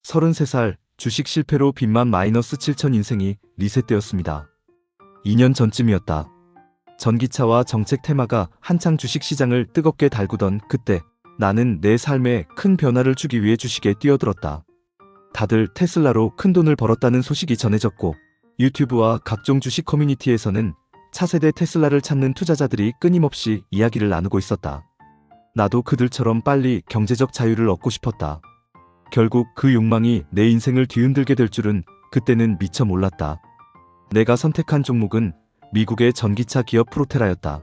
33살 주식 실패로 빚만 마이너스 7천 인생이 리셋되었습니다. 2년 전쯤이었다. 전기차와 정책 테마가 한창 주식 시장을 뜨겁게 달구던 그때 나는 내 삶에 큰 변화를 주기 위해 주식에 뛰어들었다. 다들 테슬라로 큰돈을 벌었다는 소식이 전해졌고 유튜브와 각종 주식 커뮤니티에서는 차세대 테슬라를 찾는 투자자들이 끊임없이 이야기를 나누고 있었다. 나도 그들처럼 빨리 경제적 자유를 얻고 싶었다. 결국 그 욕망이 내 인생을 뒤흔들게 될 줄은 그때는 미처 몰랐다. 내가 선택한 종목은 미국의 전기차 기업 프로테라였다.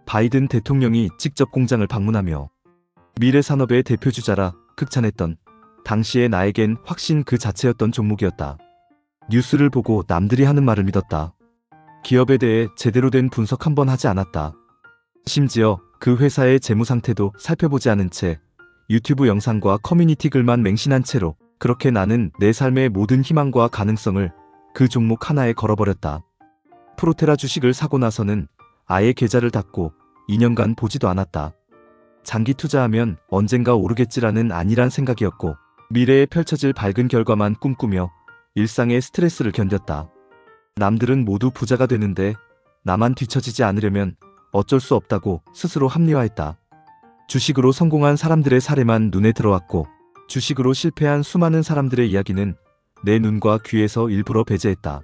바이든 대통령이 직접 공장을 방문하며 미래 산업의 대표주자라 극찬했던 당시의 나에겐 확신 그 자체였던 종목이었다. 뉴스를 보고 남들이 하는 말을 믿었다. 기업에 대해 제대로 된 분석 한번 하지 않았다. 심지어 그 회사의 재무 상태도 살펴보지 않은 채 유튜브 영상과 커뮤니티 글만 맹신한 채로 그렇게 나는 내 삶의 모든 희망과 가능성을 그 종목 하나에 걸어버렸다. 프로테라 주식을 사고 나서는 아예 계좌를 닫고 2년간 보지도 않았다. 장기 투자하면 언젠가 오르겠지라는 안일한 생각이었고 미래에 펼쳐질 밝은 결과만 꿈꾸며 일상의 스트레스를 견뎠다. 남들은 모두 부자가 되는데 나만 뒤처지지 않으려면 어쩔 수 없다고 스스로 합리화했다. 주식으로 성공한 사람들의 사례만 눈에 들어왔고 주식으로 실패한 수많은 사람들의 이야기는 내 눈과 귀에서 일부러 배제했다.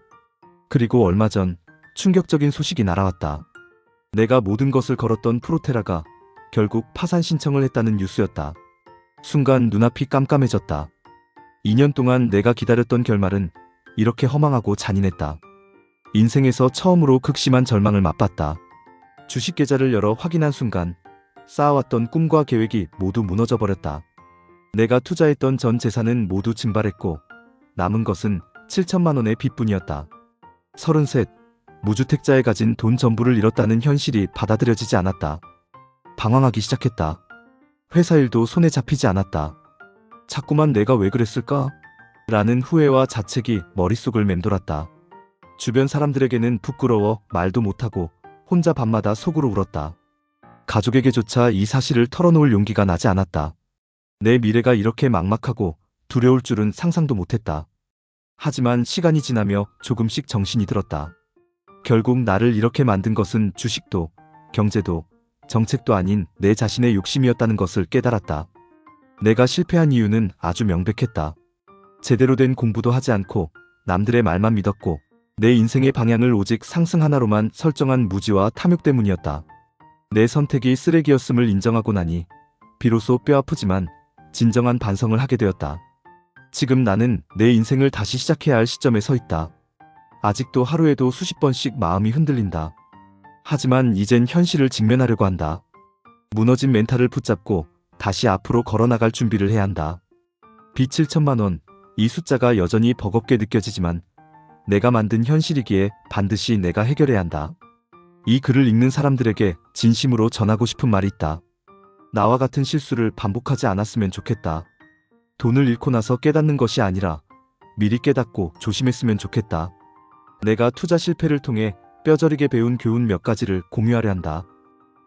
그리고 얼마 전 충격적인 소식이 날아왔다. 내가 모든 것을 걸었던 프로테라가 결국 파산 신청을 했다는 뉴스였다. 순간 눈앞이 깜깜해졌다. 2년 동안 내가 기다렸던 결말은 이렇게 허망하고 잔인했다. 인생에서 처음으로 극심한 절망을 맛봤다. 주식 계좌를 열어 확인한 순간 쌓아왔던 꿈과 계획이 모두 무너져버렸다. 내가 투자했던 전 재산은 모두 증발했고 남은 것은 7천만 원의 빚뿐이었다. 33, 무주택자에 가진 돈 전부를 잃었다는 현실이 받아들여지지 않았다. 방황하기 시작했다. 회사 일도 손에 잡히지 않았다. 자꾸만 내가 왜 그랬을까? 라는 후회와 자책이 머릿속을 맴돌았다. 주변 사람들에게는 부끄러워 말도 못하고 혼자 밤마다 속으로 울었다. 가족에게조차 이 사실을 털어놓을 용기가 나지 않았다. 내 미래가 이렇게 막막하고 두려울 줄은 상상도 못했다. 하지만 시간이 지나며 조금씩 정신이 들었다. 결국 나를 이렇게 만든 것은 주식도, 경제도, 정책도 아닌 내 자신의 욕심이었다는 것을 깨달았다. 내가 실패한 이유는 아주 명백했다. 제대로 된 공부도 하지 않고 남들의 말만 믿었고 내 인생의 방향을 오직 상승 하나로만 설정한 무지와 탐욕 때문이었다. 내 선택이 쓰레기였음을 인정하고 나니 비로소 뼈아프지만 진정한 반성을 하게 되었다. 지금 나는 내 인생을 다시 시작해야 할 시점에 서 있다. 아직도 하루에도 수십 번씩 마음이 흔들린다. 하지만 이젠 현실을 직면하려고 한다. 무너진 멘탈을 붙잡고 다시 앞으로 걸어나갈 준비를 해야 한다. 빚 7천만 원, 이 숫자가 여전히 버겁게 느껴지지만 내가 만든 현실이기에 반드시 내가 해결해야 한다. 이 글을 읽는 사람들에게 진심으로 전하고 싶은 말이 있다. 나와 같은 실수를 반복하지 않았으면 좋겠다. 돈을 잃고 나서 깨닫는 것이 아니라 미리 깨닫고 조심했으면 좋겠다. 내가 투자 실패를 통해 뼈저리게 배운 교훈 몇 가지를 공유하려 한다.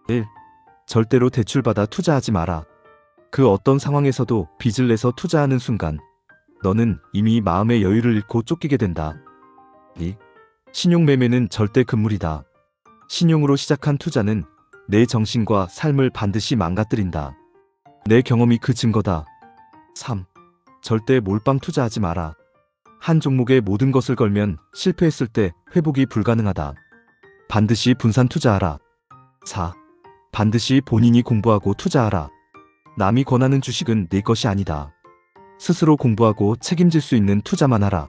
1. 절대로 대출받아 투자하지 마라. 그 어떤 상황에서도 빚을 내서 투자하는 순간 너는 이미 마음의 여유를 잃고 쫓기게 된다. 2. 신용매매는 절대 금물이다. 신용으로 시작한 투자는 내 정신과 삶을 반드시 망가뜨린다. 내 경험이 그 증거다. 3. 절대 몰빵 투자하지 마라. 한 종목에 모든 것을 걸면 실패했을 때 회복이 불가능하다. 반드시 분산 투자하라. 4. 반드시 본인이 공부하고 투자하라. 남이 권하는 주식은 네 것이 아니다. 스스로 공부하고 책임질 수 있는 투자만 하라.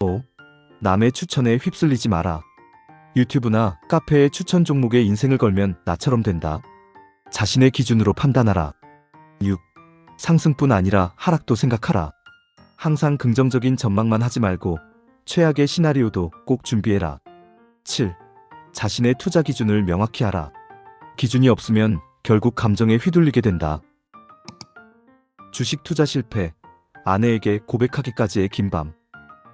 5. 남의 추천에 휩쓸리지 마라. 유튜브나 카페의 추천 종목에 인생을 걸면 나처럼 된다. 자신의 기준으로 판단하라. 6. 상승뿐 아니라 하락도 생각하라. 항상 긍정적인 전망만 하지 말고 최악의 시나리오도 꼭 준비해라. 7. 자신의 투자 기준을 명확히 하라. 기준이 없으면 결국 감정에 휘둘리게 된다. 주식 투자 실패, 아내에게 고백하기까지의 긴 밤.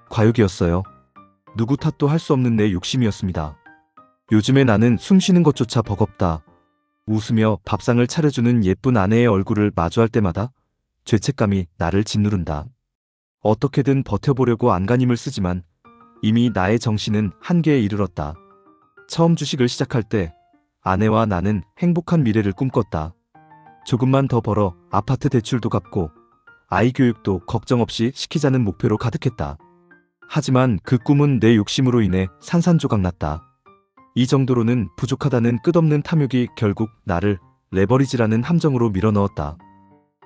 과욕이었어요. 누구 탓도 할 수 없는 내 욕심이었습니다. 요즘에 나는 숨 쉬는 것조차 버겁다. 웃으며 밥상을 차려주는 예쁜 아내의 얼굴을 마주할 때마다 죄책감이 나를 짓누른다. 어떻게든 버텨보려고 안간힘을 쓰지만 이미 나의 정신은 한계에 이르렀다. 처음 주식을 시작할 때 아내와 나는 행복한 미래를 꿈꿨다. 조금만 더 벌어 아파트 대출도 갚고 아이 교육도 걱정 없이 시키자는 목표로 가득했다. 하지만 그 꿈은 내 욕심으로 인해 산산조각 났다. 이 정도로는 부족하다는 끝없는 탐욕이 결국 나를 레버리지라는 함정으로 밀어넣었다.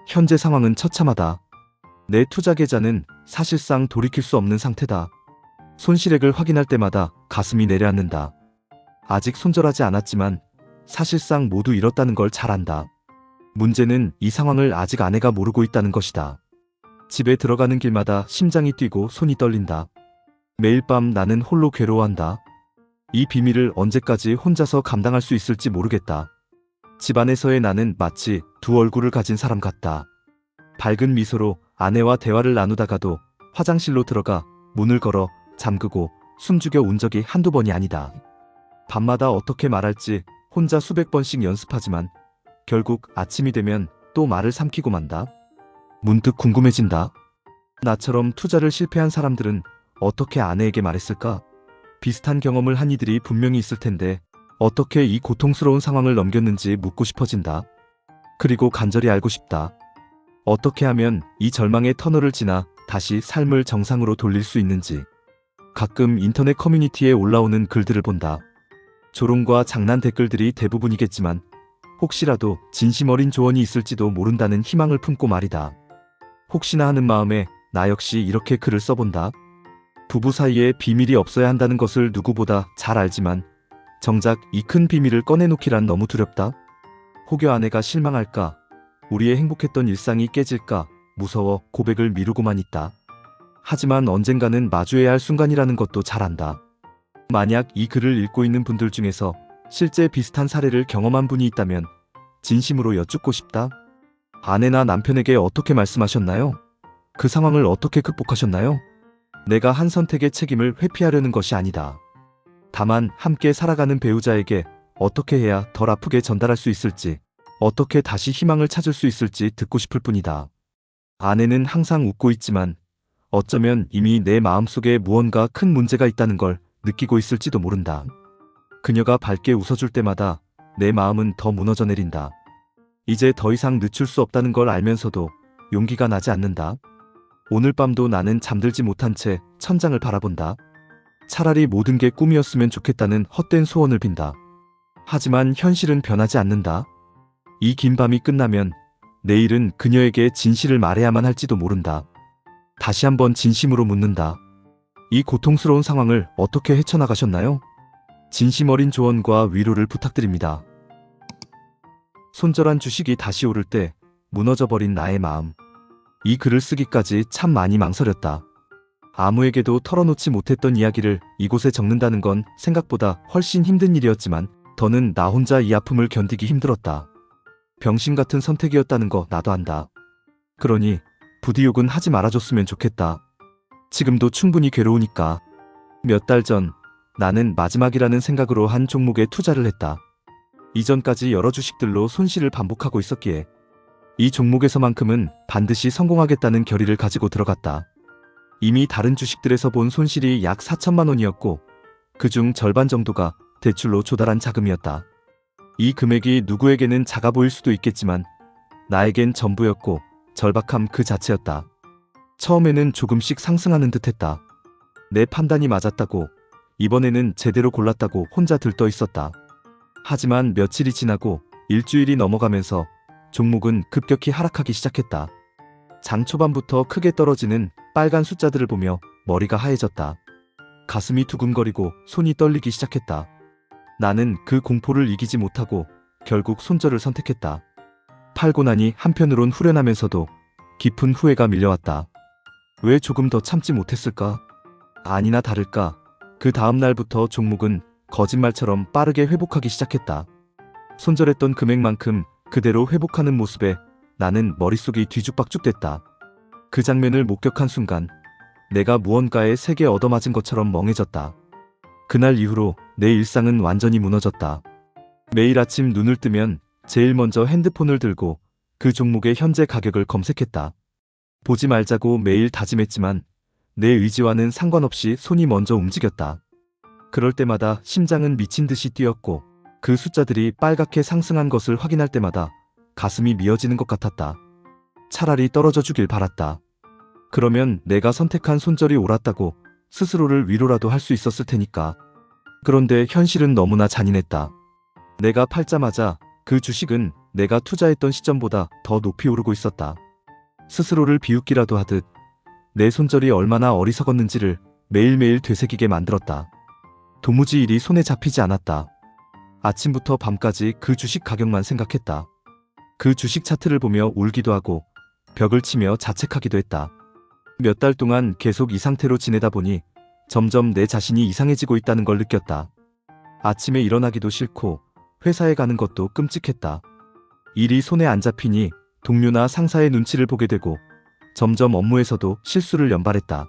현재 상황은 처참하다. 내 투자 계좌는 사실상 돌이킬 수 없는 상태다. 손실액을 확인할 때마다 가슴이 내려앉는다. 아직 손절하지 않았지만 사실상 모두 잃었다는 걸 잘 안다. 문제는 이 상황을 아직 아내가 모르고 있다는 것이다. 집에 들어가는 길마다 심장이 뛰고 손이 떨린다. 매일 밤 나는 홀로 괴로워한다. 이 비밀을 언제까지 혼자서 감당할 수 있을지 모르겠다. 집안에서의 나는 마치 두 얼굴을 가진 사람 같다. 밝은 미소로 아내와 대화를 나누다가도 화장실로 들어가 문을 걸어 잠그고 숨죽여 운 적이 한두 번이 아니다. 밤마다 어떻게 말할지 혼자 수백 번씩 연습하지만 결국 아침이 되면 또 말을 삼키고 만다. 문득 궁금해진다. 나처럼 투자를 실패한 사람들은 어떻게 아내에게 말했을까? 비슷한 경험을 한 이들이 분명히 있을 텐데 어떻게 이 고통스러운 상황을 넘겼는지 묻고 싶어진다. 그리고 간절히 알고 싶다. 어떻게 하면 이 절망의 터널을 지나 다시 삶을 정상으로 돌릴 수 있는지. 가끔 인터넷 커뮤니티에 올라오는 글들을 본다. 조롱과 장난 댓글들이 대부분이겠지만 혹시라도 진심 어린 조언이 있을지도 모른다는 희망을 품고 말이다. 혹시나 하는 마음에 나 역시 이렇게 글을 써본다. 부부 사이에 비밀이 없어야 한다는 것을 누구보다 잘 알지만 정작 이 큰 비밀을 꺼내놓기란 너무 두렵다. 혹여 아내가 실망할까? 우리의 행복했던 일상이 깨질까? 무서워 고백을 미루고만 있다. 하지만 언젠가는 마주해야 할 순간이라는 것도 잘 안다. 만약 이 글을 읽고 있는 분들 중에서 실제 비슷한 사례를 경험한 분이 있다면 진심으로 여쭙고 싶다. 아내나 남편에게 어떻게 말씀하셨나요? 그 상황을 어떻게 극복하셨나요? 내가 한 선택의 책임을 회피하려는 것이 아니다. 다만 함께 살아가는 배우자에게 어떻게 해야 덜 아프게 전달할 수 있을지, 어떻게 다시 희망을 찾을 수 있을지 듣고 싶을 뿐이다. 아내는 항상 웃고 있지만 어쩌면 이미 내 마음속에 무언가 큰 문제가 있다는 걸 느끼고 있을지도 모른다. 그녀가 밝게 웃어줄 때마다 내 마음은 더 무너져 내린다. 이제 더 이상 늦출 수 없다는 걸 알면서도 용기가 나지 않는다. 오늘 밤도 나는 잠들지 못한 채 천장을 바라본다. 차라리 모든 게 꿈이었으면 좋겠다는 헛된 소원을 빈다. 하지만 현실은 변하지 않는다. 이 긴 밤이 끝나면 내일은 그녀에게 진실을 말해야만 할지도 모른다. 다시 한번 진심으로 묻는다. 이 고통스러운 상황을 어떻게 헤쳐나가셨나요? 진심 어린 조언과 위로를 부탁드립니다. 손절한 주식이 다시 오를 때 무너져버린 나의 마음. 이 글을 쓰기까지 참 많이 망설였다. 아무에게도 털어놓지 못했던 이야기를 이곳에 적는다는 건 생각보다 훨씬 힘든 일이었지만 더는 나 혼자 이 아픔을 견디기 힘들었다. 병신 같은 선택이었다는 거 나도 안다. 그러니 부디 욕은 하지 말아줬으면 좋겠다. 지금도 충분히 괴로우니까. 몇 달 전 나는 마지막이라는 생각으로 한 종목에 투자를 했다. 이전까지 여러 주식들로 손실을 반복하고 있었기에 이 종목에서만큼은 반드시 성공하겠다는 결의를 가지고 들어갔다. 이미 다른 주식들에서 본 손실이 약 4천만 원이었고 그중 절반 정도가 대출로 조달한 자금이었다. 이 금액이 누구에게는 작아 보일 수도 있겠지만 나에겐 전부였고 절박함 그 자체였다. 처음에는 조금씩 상승하는 듯했다. 내 판단이 맞았다고, 이번에는 제대로 골랐다고 혼자 들떠 있었다. 하지만 며칠이 지나고 일주일이 넘어가면서 종목은 급격히 하락하기 시작했다. 장 초반부터 크게 떨어지는 빨간 숫자들을 보며 머리가 하얘졌다. 가슴이 두근거리고 손이 떨리기 시작했다. 나는 그 공포를 이기지 못하고 결국 손절을 선택했다. 팔고 나니 한편으론 후련하면서도 깊은 후회가 밀려왔다. 왜 조금 더 참지 못했을까? 아니나 다를까 그 다음 날부터 종목은 거짓말처럼 빠르게 회복하기 시작했다. 손절했던 금액만큼 그대로 회복하는 모습에 나는 머릿속이 뒤죽박죽됐다. 그 장면을 목격한 순간 내가 무언가에 세게 얻어맞은 것처럼 멍해졌다. 그날 이후로 내 일상은 완전히 무너졌다. 매일 아침 눈을 뜨면 제일 먼저 핸드폰을 들고 그 종목의 현재 가격을 검색했다. 보지 말자고 매일 다짐했지만 내 의지와는 상관없이 손이 먼저 움직였다. 그럴 때마다 심장은 미친 듯이 뛰었고 그 숫자들이 빨갛게 상승한 것을 확인할 때마다 가슴이 미어지는 것 같았다. 차라리 떨어져 주길 바랐다. 그러면 내가 선택한 손절이 옳았다고 스스로를 위로라도 할 수 있었을 테니까. 그런데 현실은 너무나 잔인했다. 내가 팔자마자 그 주식은 내가 투자했던 시점보다 더 높이 오르고 있었다. 스스로를 비웃기라도 하듯 내 손절이 얼마나 어리석었는지를 매일매일 되새기게 만들었다. 도무지 일이 손에 잡히지 않았다. 아침부터 밤까지 그 주식 가격만 생각했다. 그 주식 차트를 보며 울기도 하고 벽을 치며 자책하기도 했다. 몇 달 동안 계속 이 상태로 지내다 보니 점점 내 자신이 이상해지고 있다는 걸 느꼈다. 아침에 일어나기도 싫고 회사에 가는 것도 끔찍했다. 일이 손에 안 잡히니 동료나 상사의 눈치를 보게 되고 점점 업무에서도 실수를 연발했다.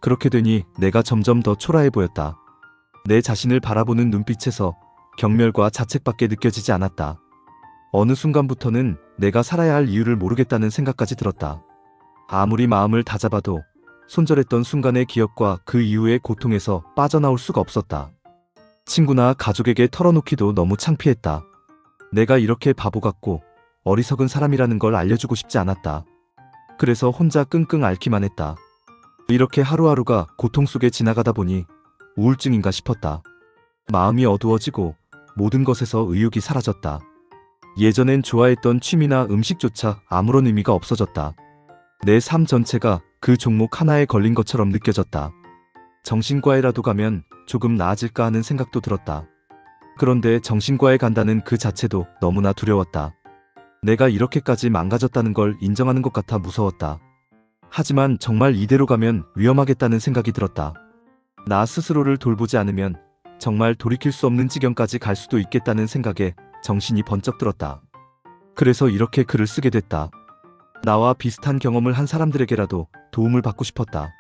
그렇게 되니 내가 점점 더 초라해 보였다. 내 자신을 바라보는 눈빛에서 경멸과 자책밖에 느껴지지 않았다. 어느 순간부터는 내가 살아야 할 이유를 모르겠다는 생각까지 들었다. 아무리 마음을 다잡아도 손절했던 순간의 기억과 그 이후의 고통에서 빠져나올 수가 없었다. 친구나 가족에게 털어놓기도 너무 창피했다. 내가 이렇게 바보 같고 어리석은 사람이라는 걸 알려주고 싶지 않았다. 그래서 혼자 끙끙 앓기만 했다. 이렇게 하루하루가 고통 속에 지나가다 보니 우울증인가 싶었다. 마음이 어두워지고 모든 것에서 의욕이 사라졌다. 예전엔 좋아했던 취미나 음식조차 아무런 의미가 없어졌다. 내 삶 전체가 그 종목 하나에 걸린 것처럼 느껴졌다. 정신과에라도 가면 조금 나아질까 하는 생각도 들었다. 그런데 정신과에 간다는 그 자체도 너무나 두려웠다. 내가 이렇게까지 망가졌다는 걸 인정하는 것 같아 무서웠다. 하지만 정말 이대로 가면 위험하겠다는 생각이 들었다. 나 스스로를 돌보지 않으면 정말 돌이킬 수 없는 지경까지 갈 수도 있겠다는 생각에 정신이 번쩍 들었다. 그래서 이렇게 글을 쓰게 됐다. 나와 비슷한 경험을 한 사람들에게라도 도움을 받고 싶었다.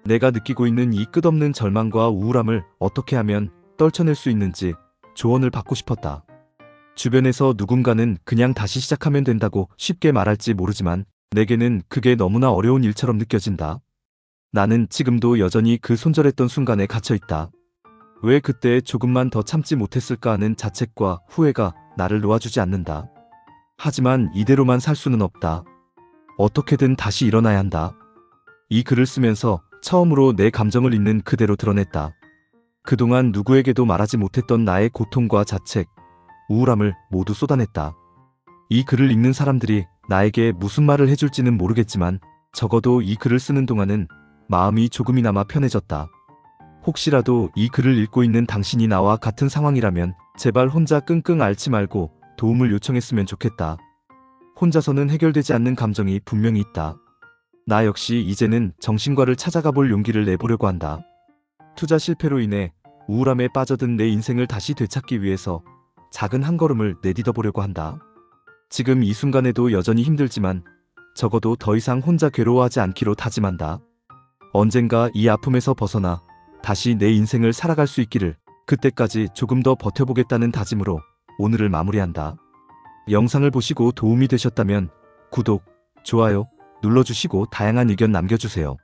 내가 느끼고 있는 이 끝없는 절망과 우울함을 어떻게 하면 떨쳐낼 수 있는지 조언을 받고 싶었다. 주변에서 누군가는 그냥 다시 시작하면 된다고 쉽게 말할지 모르지만 내게는 그게 너무나 어려운 일처럼 느껴진다. 나는 지금도 여전히 그 손절했던 순간에 갇혀있다. 왜 그때 조금만 더 참지 못했을까 하는 자책과 후회가 나를 놓아주지 않는다. 하지만 이대로만 살 수는 없다. 어떻게든 다시 일어나야 한다. 이 글을 쓰면서 처음으로 내 감정을 있는 그대로 드러냈다. 그동안 누구에게도 말하지 못했던 나의 고통과 자책, 우울함을 모두 쏟아냈다. 이 글을 읽는 사람들이 나에게 무슨 말을 해줄지는 모르겠지만 적어도 이 글을 쓰는 동안은 마음이 조금이나마 편해졌다. 혹시라도 이 글을 읽고 있는 당신이 나와 같은 상황이라면 제발 혼자 끙끙 앓지 말고 도움을 요청했으면 좋겠다. 혼자서는 해결되지 않는 감정이 분명히 있다. 나 역시 이제는 정신과를 찾아가 볼 용기를 내보려고 한다. 투자 실패로 인해 우울함에 빠져든 내 인생을 다시 되찾기 위해서 작은 한 걸음을 내딛어 보려고 한다. 지금 이 순간에도 여전히 힘들지만 적어도 더 이상 혼자 괴로워하지 않기로 다짐한다. 언젠가 이 아픔에서 벗어나 다시 내 인생을 살아갈 수 있기를, 그때까지 조금 더 버텨보겠다는 다짐으로 오늘을 마무리한다. 영상을 보시고 도움이 되셨다면 구독, 좋아요 눌러주시고 다양한 의견 남겨주세요.